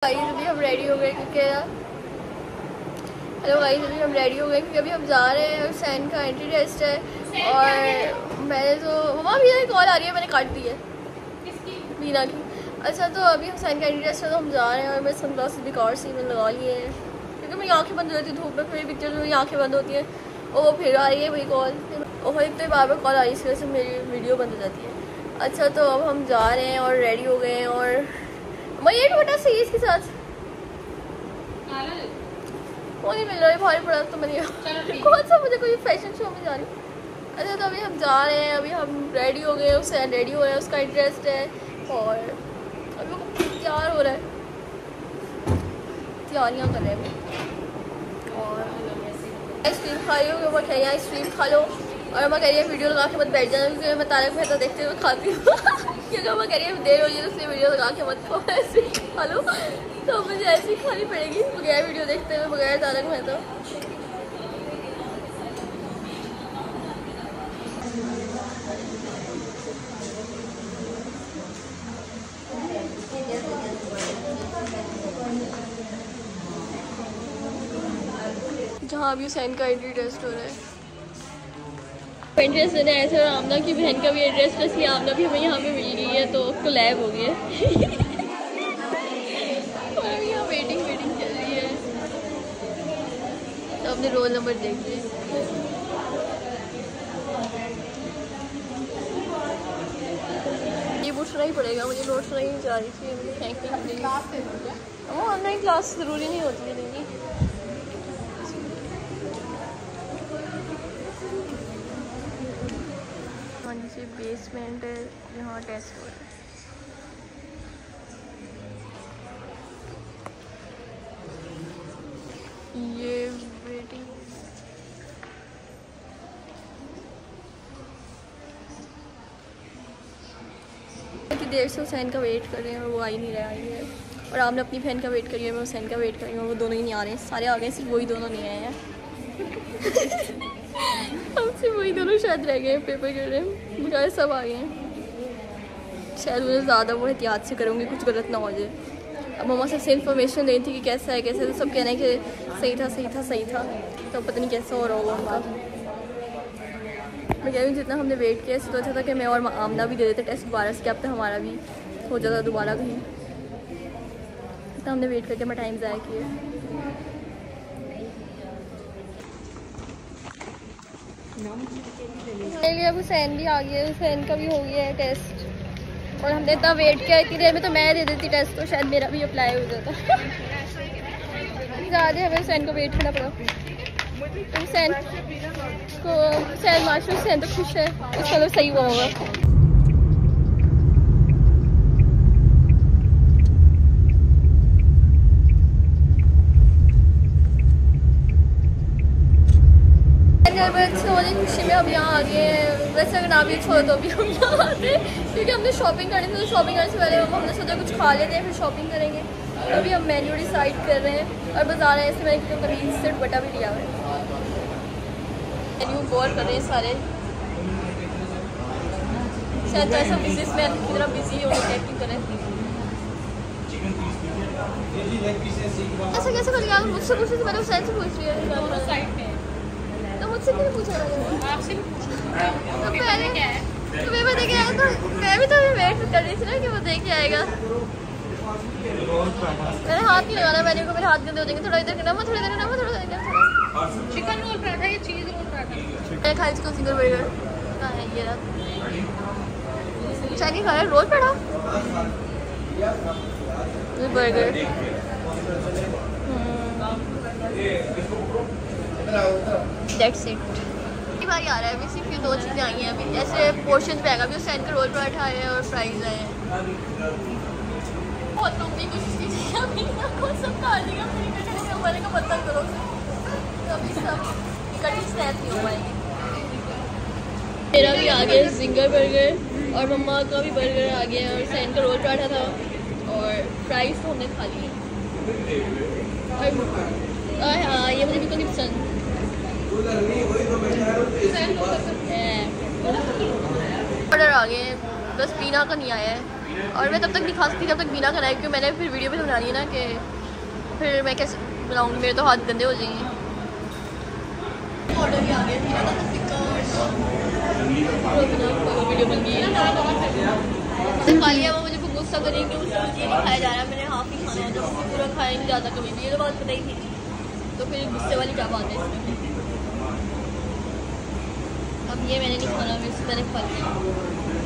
Guys अभी हम ready हो गए क्योंकि हेलो गाइस अभी हम रेडी हो गए क्योंकि अभी हम जा रहे हैं और सैन का एंट्री टेस्ट है। और मैंने तो मम्मा मीना की कॉल आ रही है, मैंने काट दी है। किसकी? मीना की। अच्छा तो अभी हम सैन का एंट्री टेस्ट है तो हम जा रहे हैं और मैं सनग्लासेस बेकार सी मैंने लगा लिए हैं क्योंकि मेरी आँखें बंद हो जाती है धूप में, फिर पिक्चर में मेरी आँखें बंद होती हैं और वो फिर आ रही है वही कॉल और एक तो बार बार कॉल आ रही है, इस वजह से मेरी वीडियो बंद हो जाती है। अच्छा तो अब हम जा रहे हैं और रेडी हो गए हैं और मैं ये छोटा सही है इसके साथ वो नहीं मिल रहा है भारी पड़ा तो मैंने कौन सा मुझे कोई फैशन शो में जा रही हूँ। अच्छा तो अभी हम जा रहे हैं, अभी हम रेडी हो गए, उससे रेडी हो रहे हैं, उसका इंटरेस्ट है और अभी वो तैयार हो रहा है, तैयारियाँ कर रहे हैं। और आइसक्रीम खा रही हूँ, मैं कह रही है आइसक्रीम खा लो और मैं कह रही है वीडियो लगा के मत बैठ जाना क्योंकि मैं तारक मेहता देखते हुए खाती हूँ क्योंकि मैं कह रही है देर हो रही है उससे वीडियो लगा के मत खाओ, ऐसे खा लो तो मुझे ऐसे ही खानी पड़ेगी बगैर वीडियो देखते हुए, बगैर तारक मेहता। जहाँ अभी हुसैन का एंट्री टेस्ट हो रहा है, इंटरेस्ट देने ऐसे और आमना की बहन का भी एड्रेस है, इसलिए आमना भी हमें यहाँ पे मिल गई है तो कोलैब हो गई है और अभी यहाँ वेटिंग चल रही है तो अपने रोल नंबर देख लिया। ये पूछना ही पड़ेगा मुझे, नोट्स नहीं जा रही थी मुझे फेंकनी पड़ेगी। वो ऑनलाइन क्लास ज़रूरी नहीं होती है लेनी। नीचे बेसमेंट है जहाँ टेस्ट हो रहा है। ये वेटिंग कितनी देर से हुसैन का वेट कर रहे हैं और वो आ ही नहीं रहा है और आपने अपनी बहन का वेट करी है, मैं हुसैन का वेट कर रही हूँ, वो दोनों ही नहीं आ रहे हैं। सारे आ गए, सिर्फ वही दोनों नहीं आए हैं हमसे वही दोनों शायद रह गए हैं पेपर कर रहे हैं, बगैर सब आ गए हैं। शायद मुझे ज़्यादा वो एहतियात से करूँगी कुछ गलत ना हो जाए। अब मम्मा सबसे इन्फॉर्मेशन देनी थी कि कैसा है कैसे, तो सब कह रहे हैं कि सही था तो पता नहीं कैसा हो रहा होगा उनका। मैं कह रही हूँ जितना हमने वेट किया इससे तो अच्छा था कि मैं और आमना भी दे देते टेस्ट दोबारा से, क्या अब तक हमारा भी हो जाता दोबारा कहीं। इतना हमने वेट करके मैं टाइम ज़ाया किया। फाइनली अब हुसैन भी आ गया, हुसैन का भी हो गया है टेस्ट और हमने इतना वेट किया, इतनी देर में तो मैं दे देती टेस्ट तो शायद मेरा भी अप्लाई हो जाता ज़्यादा हमें हुसैन को वेट करना पड़ा। हुसैन माशा हुसैन तो खुश है, उसका तो सही हुआ होगा। खुशी में हम यहाँ आ गए हैं, वैसे अगर ना भी छोड़ो तो भी हम यहाँ आते हैं क्योंकि हमने शॉपिंग करनी थी तो शॉपिंग करने से पहले हमने सोचा कुछ खा लेते हैं फिर शॉपिंग करेंगे। तो अभी हम मेन्यू डिसाइड कर रहे हैं और बाजार है इससे मैंने कमीज से दुपट्टा भी लिया हुआ है। मेन्यू गौर कर रहे हैं सारे, शायद ऐसा बिजनेस मैन की तरह बिजी हो एक्टिंग करें। ऐसा कैसे कर लिया मुझसे पूछने से पहले हुसैन से पूछ रही है तो मुझसे क्यों पूछा आपसे भी पूछा तो पहले तो मैं देख के आया था, मैं भी तो वेट कर रही थी ना कि वो देख के आएगा। मैंने हाथ नहीं लगाना, मैंने को मेरे हाथ गंदे हो जाएंगे। थोड़ा इधर करना, थोड़ा इधर करना, थोड़ा इधर। चिकन रोल पराठा या चीज़ रोल पराठा? मैं खाई चिकन सिंगल बर्गर कहाँ है ये रहा चाइनीज खा रहा है roll paratha burger. That's it। बार आ रहा है, अभी सिर्फ ये दो चीज़ें आई हैं अभी, ऐसे पोर्शन पे आएगा। अभी उस का रोल पराठा है और फ्राइज आए हैं। बहुत लंबी कोशिश कीजिए अभी सब खा देगा फिर इकट्ठे वाले का पता करो तो अभी सब इकट्ठे स्नैप नहीं हो पाएंगे। मेरा भी आ गया सिंगल बर्गर और मम्मा का भी बर्गर आ गया और सैन का रोल पराठा था और फ्राइज तो हमने खा लिए। हाँ ये मुझे बिल्कुल नहीं पसंद। ऑर्डर आ गए बस पीना का नहीं आया है। और मैं तब तक नहीं खा सकती जब तक बीना कराए, क्योंकि मैंने फिर वीडियो भी तो बनानी है ना, कि फिर मैं कैसे बनाऊँगी, मेरे तो हाथ गंदे हो जाएंगे। ऑर्डर भी आ गया वीडियो बन गई खा लिया। वो मुझे गुस्सा करेंगे कि मुझे ये नहीं खाया जा रहा है, मैंने हाफ ही खाना है, जब पूरा खाया नहीं जाता कभी भी, ये तो बात पता ही थी। तो फिर गुस्से वाली क्या बात है इसमें। अब ये मैंने नहीं खाना, मैंने खा लिया।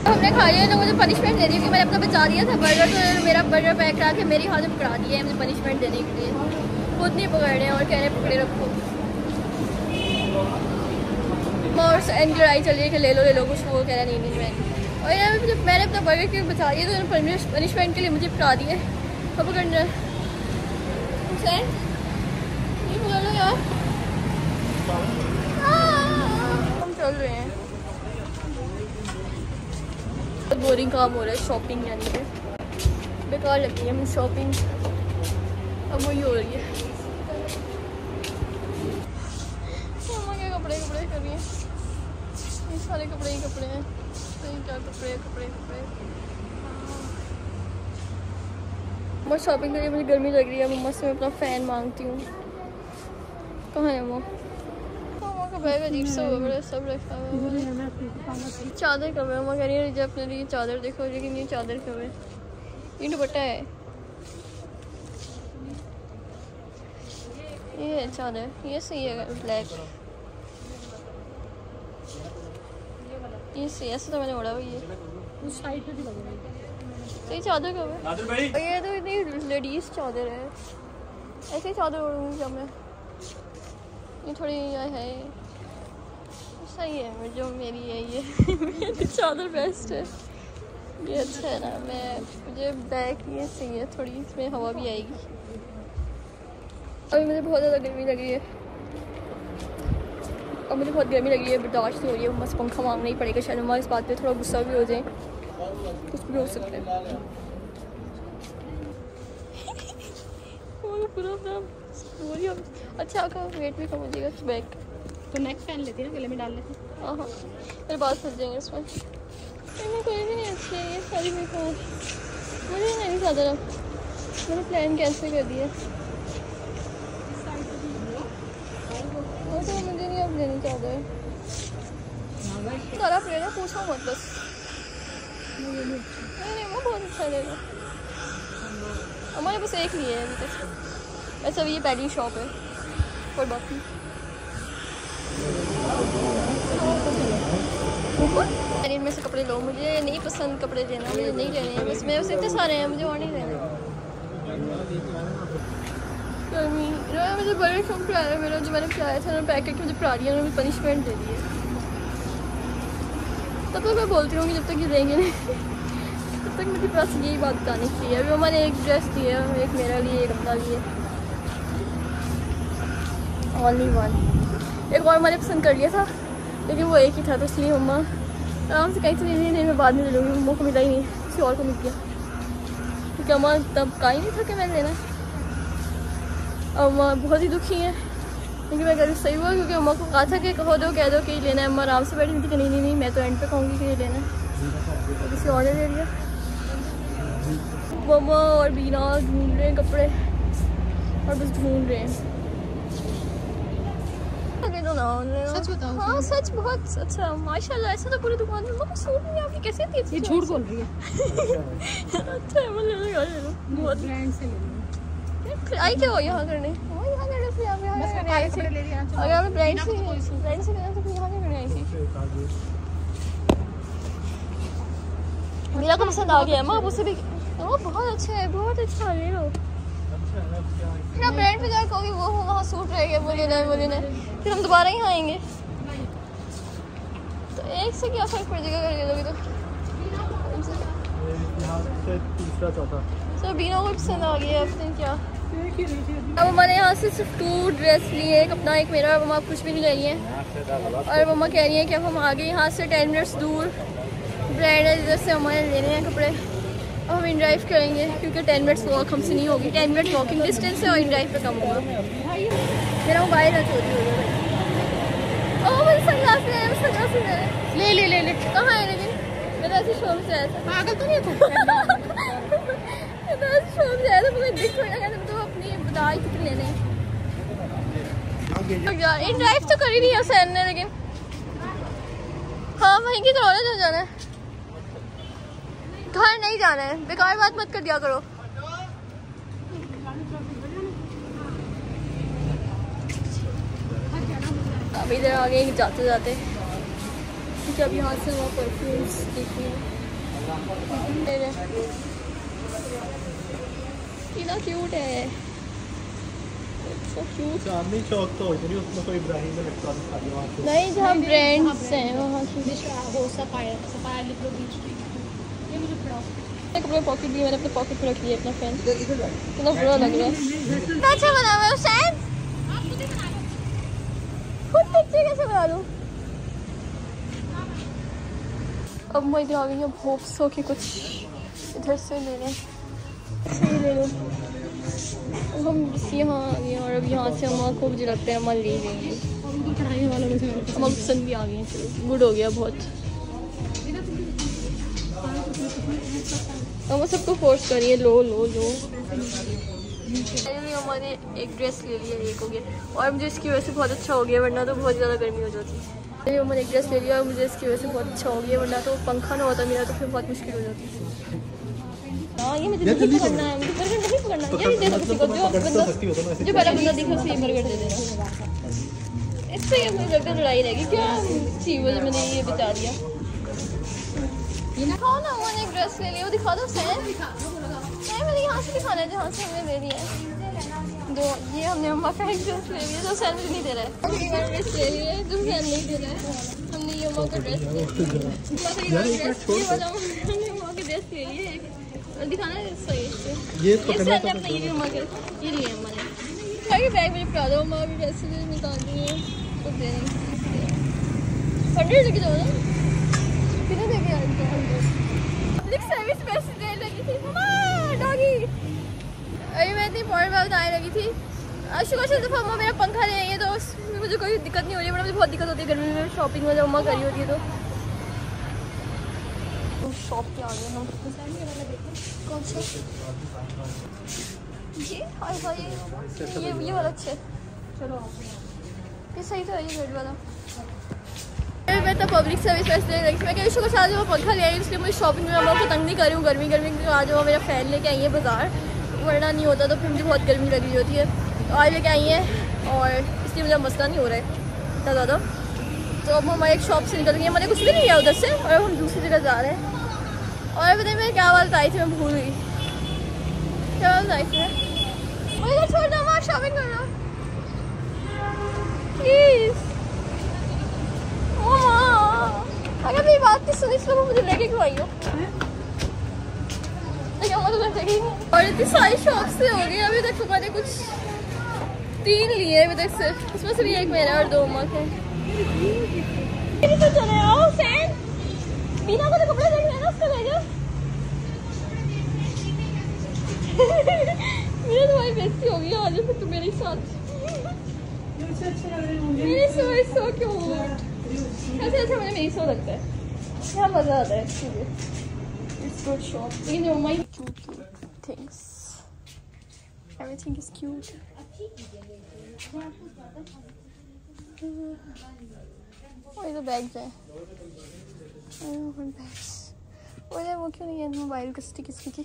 हमने खा लिया तो मुझे पनिशमेंट दे दी, क्योंकि मैंने अपना बचा दिया था बर्गर, तो मेरा बर्गर पैक करा के मेरी हाथ में पकड़ा दिया है मुझे पनिशमेंट देने के लिए। खुद नहीं पकड़ रहे हैं और कह रहे पकड़े रखो। और एंड लड़ाई चल रही है कि ले लो कुछ, वो कह रहा नहीं मैं। और यार जब मैंने अपना बर्गर के बचा दिया तो उन्होंने पनिशमेंट के लिए मुझे पकड़ा दिए। अब पकड़ना ये पकड़ लो यार। हम चल रहे हैं, बोरिंग काम हो रहा है शॉपिंग, यानी कि बेकार लगती है मुझे शॉपिंग, अब वही हो रही है। मम्मा के कपड़े कर रही है, ये सारे कपड़े ही कपड़े हैं, क्या कपड़े। बहुत शॉपिंग के लिए मुझे गर्मी लग रही है, मम्मा से मैं अपना फ़ैन मांगती हूँ। कहाँ है वो? मम्मा का बैग अजीब सा हो गया, सब रखा हुआ है। चादर कब है? मम्मा कह रही है जब अपने लिए चादर देखो, लेकिन ये चादर कब है? ये दुपट्टा है, ये है चादर, ये सही है ब्लैक, ये सही, ऐसे तो मैंने ओढ़ा हुई है उस साइड पे भी लग रही है। सही चादर कब है? ये तो इतनी लेडीज चादर है, ऐसे ही चादर ओढ़ूंगी जब मैं। ये थोड़ी है सही है, जो मेरी है ये मेरी चादर बेस्ट है, ये अच्छा है ना। मुझे बैक ये सही है, थोड़ी इसमें हवा भी आएगी। अभी मुझे बहुत ज़्यादा गर्मी लग रही है, अब मुझे बहुत गर्मी लगी है, बर्दाश्त नहीं हो रही है। बस पंखा मांगना ही पड़ेगा शायद, हमारे इस बात पे थोड़ा गुस्सा भी हो जाए, कुछ भी हो सकता है। पूरा अच्छा आपका वेट भी कम हो जाएगा। बैग तो नेक पहन लेती है ना, गले में डाल लेती। हाँ मेरे बात फंस जाएंगे इसमें। कोई भी नहीं अच्छी है ये सारी बेकार, मुझे नहीं चादर, अब मैंने प्लान कैंसिल कर दिया। तो मुझे नहीं अब लेनी चादर, सारा प्लेन पूछो मत बस। नहीं वो बहुत अच्छा रहेगा। हमारे पास एक लिए है अभी तक, वैसे अभी ये पहली शॉप है, कोई बात नहीं। इनमें से कपड़े लो, मुझे नहीं पसंद कपड़े लेना, मुझे नहीं लेने हैं, बस मेरे पास इतने सारे हैं, मुझे और नहीं लेने। मुझे बड़े शौक पे आया मेरा, जो मैंने पिलाया था ना पैक करके मुझे पिला दिया, उन्होंने पनिशमेंट दे दी है। तब तक मैं बोलती रहूँगी जब तक ये देंगे नहीं तब तक मुझे बस यही बात बतानी चाहिए। अभी मैंने एक ड्रेस दी है, एक मेरा लिए, एक अपना लिए, ओनली वन। एक और मैंने पसंद कर लिया था लेकिन वो एक ही था, तो इसलिए मम्मा आराम से कहीं से नहीं मैं बाद में ले लूँगी। मम्मा को मिला ही नहीं, किसी और को मिल गया, क्योंकि अम्मा तब का ही नहीं था कि मैंने लेना। अम्मा बहुत ही दुखी हैं, लेकिन मैं कह रही सही हुआ, क्योंकि अम्मा को कहा था कि कह दो कि ये लेना है। अम्मा आराम से बैठी थी कि नहीं मैं तो एंड पे कहूँगी कि ये लेना है, तो किसी और ने ले लिया। मम्मा और बीना ढूंढ रहे हैं कपड़े, और बस ढूंढ रहे हैं। सच बताओ? हाँ सच, बहुत अच्छा माशाल्लाह। ऐसा तो पूरी दुकान में मम्मा सूट नहीं आपकी कैसे थी? ये झूठ बोल रही है। अच्छा है, ले लो बहुत ब्रांड से ले लो। आई क्या हो यहाँ करने? यहाँ करने से यहाँ करने आई थी। अगर आपने ब्रांड से लेना तो फिर यहाँ करने आई थी। मेरा तो पसंद आ गया है, माँ उससे भी बहुत अच्छा है, बहुत अच्छा, ले लो। फिर आप ब्रांड पे जाकर कहोगे वो वहाँ सूट रहेगा, वो लेना है, फिर हम दोबारा ही आएंगे। तो एक से क्या फर्क पड़ जाएगा अगर ले लोगे तो? तीसरा चौथा तो बीना को पसंद आ गया है, पता नहीं क्या। अब मैंने यहाँ से सिर्फ 2 ड्रेस लिए, एक अपना एक मेरा। मम्मा कुछ भी नहीं ले रही हैं, और मम्मा कह रही है कि अब हम आगे यहाँ से 10 मिनट्स दूर ब्रांड है जिधर से हमारे लेने हैं कपड़े। अब हम इन ड्राइव करेंगे, क्योंकि 10 मिनट्स वॉक हमसे नहीं होगी। 10 मिनट वॉकिंग डिस्टेंस है और इन ड्राइव पे कम होगा। मेरा मोबाइल ना चोरी हो गया। ओह मुझे सनग्लासेस ले ले। कहाँ है? लेकिन मेरा ऐसे शो में से आया था। पागल तो नहीं है तू? शॉप जाए तो मुझे दिख थोड़ा लगा तो अपनी दाल कितने लेने यार। इन ड्राइव तो करी नहीं है सैन ने, लेकिन हाँ वहीं की तरह ना जाना है, घर नहीं जाना है। बेकार बात मत कर दिया करो। अब इधर आगे जाते जाते क्योंकि अब यहाँ से वो परफ्यूम्स देखनी है। कितना क्यूट है, so cute। चांदनी चौक तो उधर उसमें कोई इब्राहिम इलेक्ट्रॉनिक्स आ गया वहाँ पे। नहीं, जहाँ ब्रांड्स हैं वहाँ की। कपड़े पॉकेट भी मैंने अपने पॉकेट में रख लिया अपना फैन। कितना बुरा लग रहा है। कितना अच्छा बना हुआ है हुसैन, खुद पिक्चर कैसे बना लूँ। अब मैं इधर आ गई हूँ, होप्स हो कि कुछ इधर से ले लें, सही ले लो। हम यहाँ आ गए और अब यहाँ से अम्मा को मुझे लगता है अम्मा ले लेंगे। अम्मा पसंद भी आ गई हैं, चलो गुड हो गया बहुत। अम्मा सबको फोर्स कर रही है, लो लो लो। अम्मा ने एक ड्रेस ले लिया, एक हो गया, और मुझे इसकी वजह से बहुत अच्छा हो गया, वरना तो बहुत ज़्यादा गर्मी हो जाती। मैंने एक ड्रेस ले लिया और मुझे इसकी वजह से बहुत अच्छा हो गया, वरना तो पंखा ना होता मेरा तो फिर बहुत मुश्किल हो जाती। हाँ ये मुझे नहीं पकड़ना है, मुझे बर्गर नहीं पकड़ना है। ये दे दो किसी को, जो पहला बंदा दिखा उसे ये बर्गर दे देना। इससे ये मुझे लगता है लड़ाई रहेगी क्या सी वजह मैंने ये बचा दिया। दिखाओ ना, मैंने एक ड्रेस ले लिया, वो दिखा दो सैन। नहीं मैंने यहाँ से दिखाना है जहाँ से हमने ले लिया है। दो ये हमने अम्मा का एक ड्रेस ले लिया जो सैन मुझे नहीं दे रहा है, ड्रेस ले लिया है जो सैन नहीं दे रहा है। हमने ये अम्मा का ड्रेस हमने अम्मा का ड्रेस ले लिया है और दिखाना है सही से। ये सैन ने अपने ये अम्मा के ये लिए अम्मा ने। आगे बैग मुझे पकड़ा दो, अम्मा भी ड्रेस निकाल दी है तो दे नहीं 100 लेके जाओ ना, कितने देके आए थे। पब्लिक सर्विस पैसे देने लगी थी डॉगी। अरे मैं इतनी पॉइंट बात बताने लगी थी। शुक्र से दफ़ा अम्मा मेरा पंखा ले आई है तो मुझे कोई दिक्कत नहीं हो रही है, वरना मुझे बहुत दिक्कत होती है गर्मी में शॉपिंग में जब अम्मा करी होती है तो। शॉप पे आ गए हम। कौन सा ये हाय हाय ये वाला अच्छा है। चलो ये सही था, ये रेड वाला। मैं तो पब्लिक सर्विस पैसे दे रही थी। मैं कह शुक्र से आज वो पंखा ले आई, इसलिए मुझे शॉपिंग में अम्मा को तंग नहीं कर रही हूँ गर्मी क्योंकि आज वो मेरा फ़ैन लेके आई है बाज़ार, वरना नहीं होता तो फिर मुझे बहुत गर्मी लगी होती है। तो आज लेके आई है और इसलिए मुझे मसला नहीं हो रहा है इतना ज़्यादा। तो अब हमारे एक शॉप से निकल गई, मैंने कुछ भी नहीं लिया उधर से और हम दूसरी जगह जा रहे हैं। और बताइए मैं क्या बात आई थी, मैं भूल गई क्या बात आई थी। मुझे छोड़ दो, मैं शॉपिंग कर रहा हूँ प्लीज़। अगर मेरी बात नहीं सुनी तो मुझे लेके क्यों आई हो। और इतनी सारी शॉप से हो गई अभी तक, हमारे कुछ 3 लिए अभी तक सिर्फ, इसमें सिर्फ एक मेरा और 2 अम्मा के। तो चले आओ सैन, बीना को तो कपड़े देख लेना, उसको ले जाओ। मेरी तुम्हारी बेइज्जती हो गई आज फिर तुम मेरे साथ। मेरी सो क्यूट, ऐसे अच्छा मुझे मेरी सो लगता है, यहाँ मज़ा आता है। It's good shop. You know my cute things. Everything is cute. Oh, इधर बैग्स हैं। bags. Oh, इधर वो क्यों नहीं है मोबाइल किसकी की?